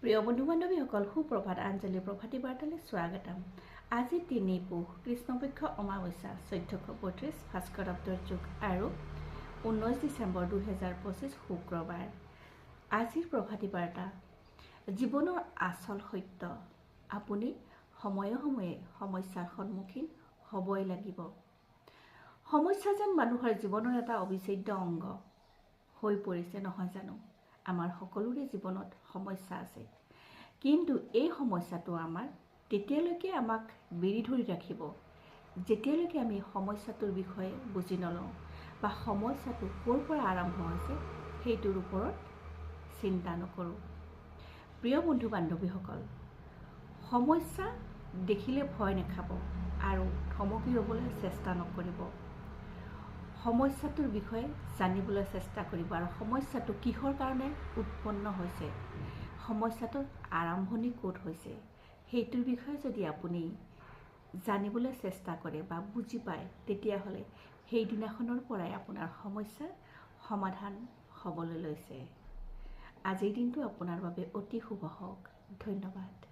প্ৰিয় বন্ধু বান্ধৱীসকল সুপ্ৰভাত আঞ্জলি প্ৰভাতী বাৰ্তালৈ স্বাগতম। আজি ৩ পুহ কৃষ্ণপক্ষ অমাৱস্যা ১৪৩৫ ভাস্কৰাব্দৰ যুগ আৰু ১৯ ডিচেম্বৰ ২০২৫ শুক্ৰবাৰ। আজিৰ প্ৰভাতী বাৰ্তা, জীৱনৰ আচল সত্য, আপুনি সময়ে সময়ে সমস্যাৰ সন্মুখীন হ'বই লাগিব। সমস্যা যেন মানুহৰ জীৱনৰ এটা অবিচ্ছেদ্য অংগ হৈ পৰিছে নহয় জানো? আমাৰ সকলোৰে জীৱনত সমস্যা আছে, কিন্তু এই সমস্যাটো আমাৰ তেতিয়ালৈকে আমাক বেৰি ধৰি ৰাখিব যেতিয়ালৈকে আমি সমস্যাটোৰ বিষয়ে বুজি নলওঁ বা সমস্যাটো ক'ৰ পৰা আৰম্ভ হৈছে সেইটোৰ ওপৰত চিন্তা নকৰোঁ। প্ৰিয় বন্ধু বান্ধৱীসকল, সমস্যা দেখিলে ভয় নাখাব আৰু থমকি ৰ'বলৈ চেষ্টা নকৰিব। সমস্যাটোৰ বিষয়ে জানিবলৈ চেষ্টা কৰিব আৰু সমস্যাটো কিহৰ কাৰণে উৎপন্ন হৈছে, সমস্যাটোৰ আৰম্ভণি ক'ত হৈছে, সেইটোৰ বিষয়ে যদি আপুনি জানিবলৈ চেষ্টা কৰে বা বুজি পায়, তেতিয়াহ'লে সেইদিনাখনৰ পৰাই আপোনাৰ সমস্যাৰ সমাধান হ'বলৈ লৈছে। আজিৰ দিনটো আপোনাৰ বাবে অতি শুভ হওক। ধন্যবাদ।